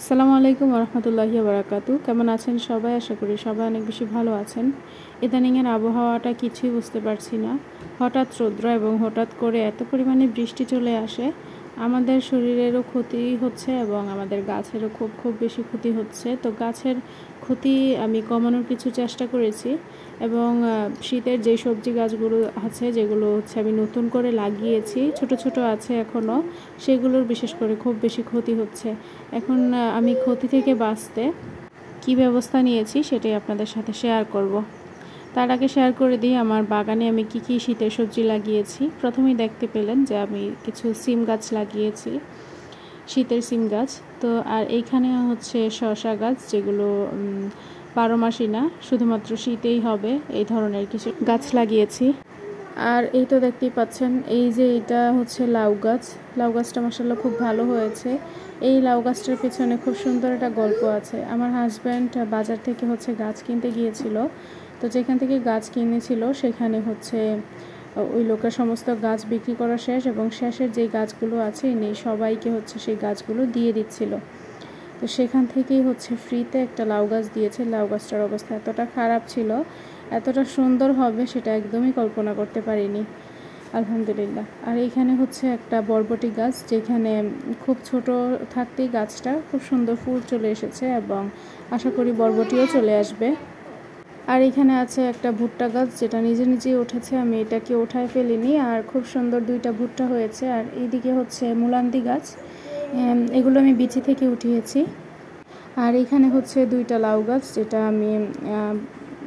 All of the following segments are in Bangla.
আসসালামু আলাইকুম রহমতুল্লাহি বারাকাতু। কেমন আছেন সবাই? আশা করি সবাই অনেক বেশি ভালো আছেন। ইদানিংয়ের আবহাওয়াটা কিছুই বুঝতে পারছি না। হঠাৎ রৌদ্র এবং হঠাৎ করে এত পরিমাণে বৃষ্টি চলে আসে, আমাদের শরীরেরও ক্ষতি হচ্ছে এবং আমাদের গাছেরও খুব খুব বেশি ক্ষতি হচ্ছে। তো গাছের ক্ষতি আমি কমানোর কিছু চেষ্টা করেছি এবং শীতের যে সবজি গাছগুলো আছে, যেগুলো হচ্ছে আমি নতুন করে লাগিয়েছি, ছোট ছোট আছে এখনও, সেগুলোর বিশেষ করে খুব বেশি ক্ষতি হচ্ছে। এখন আমি ক্ষতি থেকে বাঁচতে কী ব্যবস্থা নিয়েছি সেটাই আপনাদের সাথে শেয়ার করব। তার আগে শেয়ার করে দিই আমার বাগানে আমি কি কি শীতের সবজি লাগিয়েছি। প্রথমেই দেখতে পেলেন যে আমি কিছু সিম গাছ লাগিয়েছি, শীতের সিম গাছ। তো আর এইখানে হচ্ছে শসা গাছ, যেগুলো 12 মাসই না, শুধুমাত্র শীতেই হবে এই ধরনের কিছু গাছ লাগিয়েছি। আর এই তো দেখতেই পাচ্ছেন, এই যে এটা হচ্ছে লাউ গাছ। লাউ গাছটা মাশাআল্লাহ খুব ভালো হয়েছে। এই লাউ গাছটার পেছনে খুব সুন্দর একটা গল্প আছে। আমার হাজব্যান্ড বাজার থেকে হচ্ছে গাছ কিনতে গিয়েছিল। তো যেখান থেকে গাছ কিনেছিল সেখানে হচ্ছে ওই লোকের সমস্ত গাছ বিক্রি করা শেষ এবং শেষের যে গাছগুলো আছে নেই সবাইকে হচ্ছে সেই গাছগুলো দিয়ে দিচ্ছিল। তো সেখান থেকেই হচ্ছে ফ্রিতে একটা লাউ গাছ দিয়েছে। লাউ গাছটার অবস্থা এতটা খারাপ ছিল, এতটা সুন্দর হবে সেটা একদমই কল্পনা করতে পারিনি। আলহামদুলিল্লাহ। আর এইখানে হচ্ছে একটা বরবটি গাছ, যেখানে খুব ছোট থাকতেই গাছটা খুব সুন্দর ফুল চলে এসেছে এবং আশা করি বরবটিও চলে আসবে। আর এখানে আছে একটা ভুট্টা গাছ, যেটা নিজে নিজেই উঠেছে, আমি এটাকে উঠায় ফেলিনি, আর খুব সুন্দর 2টা ভুট্টা হয়েছে। আর এইদিকে হচ্ছে মুলান্দি গাছ, এগুলো আমি বিচি থেকে উঠিয়েছি। আর এখানে হচ্ছে 2টা লাউ গাছ, যেটা আমি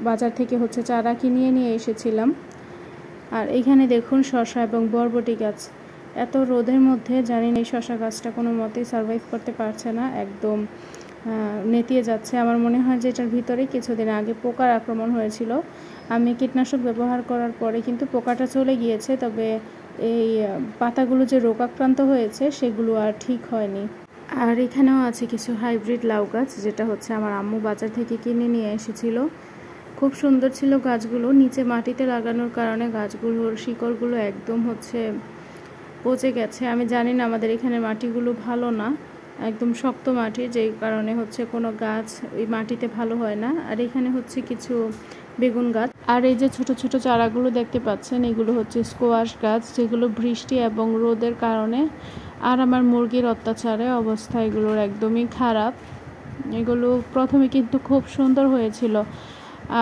বাজার থেকে হচ্ছে চারা কিনিয়ে নিয়ে এসেছিলাম। আর এইখানে দেখুন শসা এবং বরবটি গাছ। এত রোদের মধ্যে জানি না এই শসা গাছটা কোনো মতেই সারভাইভ করতে পারছে না, একদম নেতিয়ে যাচ্ছে। আমার মনে হয় যে এটার ভিতরে কিছুদিন আগে পোকার আক্রমণ হয়েছিল। আমি কীটনাশক ব্যবহার করার পরে কিন্তু পোকাটা চলে গিয়েছে, তবে এই পাতাগুলো যে রোগাক্রান্ত হয়েছে সেগুলো আর ঠিক হয়নি। আর এখানেও আছে কিছু হাইব্রিড লাউ গাছ, যেটা হচ্ছে আমার আম্মু বাজার থেকে কিনে নিয়ে এসেছিল। খুব সুন্দর ছিল গাছগুলো। নিচে মাটিতে লাগানোর কারণে গাছগুলোর শিকড়গুলো একদম হচ্ছে পচে গেছে। আমি জানি না, আমাদের এখানে মাটিগুলো ভালো না, একদম শক্ত মাটি, যেই কারণে হচ্ছে কোনো গাছ ওই মাটিতে ভালো হয় না। আর এখানে হচ্ছে কিছু বেগুন গাছ। আর এই যে ছোট ছোট চারাগুলো দেখতে পাচ্ছেন, এগুলো হচ্ছে স্কোয়াশ গাছ, যেগুলো বৃষ্টি এবং রোদের কারণে আর আমার মুরগির অত্যাচারে অবস্থা এগুলোর একদমই খারাপ। এগুলো প্রথমে কিন্তু খুব সুন্দর হয়েছিল।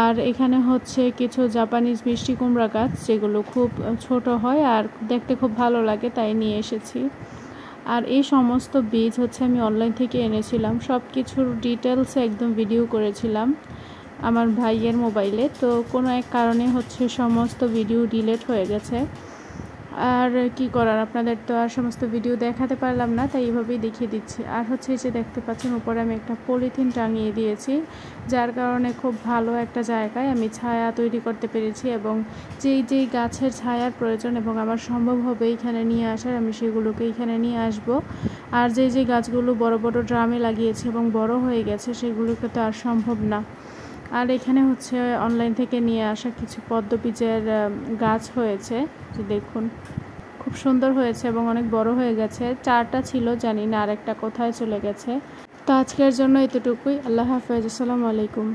আর এখানে হচ্ছে কিছু জাপানিজ মিষ্টি কুমড়া গাছ, যেগুলো খুব ছোট হয় আর দেখতে খুব ভালো লাগে, তাই নিয়ে এসেছি। আর এই সমস্ত বীজ হচ্ছে আমি অনলাইন থেকে এনেছিলাম। সব কিছুর ডিটেলসে একদম ভিডিও করেছিলাম আমার ভাইয়ের মোবাইলে। তো কোনো এক কারণে হচ্ছে সমস্ত ভিডিও ডিলিট হয়ে গেছে। আর কি করার, আপনাদের তো আর সমস্ত ভিডিও দেখাতে পারলাম না, তাই এইভাবেই দেখিয়ে দিচ্ছি। আর হচ্ছে এই যে দেখতে পাচ্ছেন, উপরে আমি একটা পলিথিন টাঙিয়ে দিয়েছি, যার কারণে খুব ভালো একটা জায়গায় আমি ছায়া তৈরি করতে পেরেছি এবং যেই গাছের ছায়ার প্রয়োজন এবং আমার সম্ভব হবে এখানে নিয়ে আসার, আমি সেগুলোকে এখানে নিয়ে আসব। আর যেই গাছগুলো বড় বড় ড্রামে লাগিয়েছি এবং বড় হয়ে গেছে, সেগুলোকে তো আর সম্ভব না। আর এখানে হচ্ছে অনলাইন থেকে নিয়ে আসা কিছু পদ্মবীজের গাছ হয়েছে, যে দেখুন খুব সুন্দর হয়েছে এবং অনেক বড় হয়ে গেছে। 4টা ছিল, জানি না আরেকটা কোথায় চলে গেছে। তো আজকের জন্য এতটুকুই। আল্লাহ হাফেজ, আসসালামু আলাইকুম।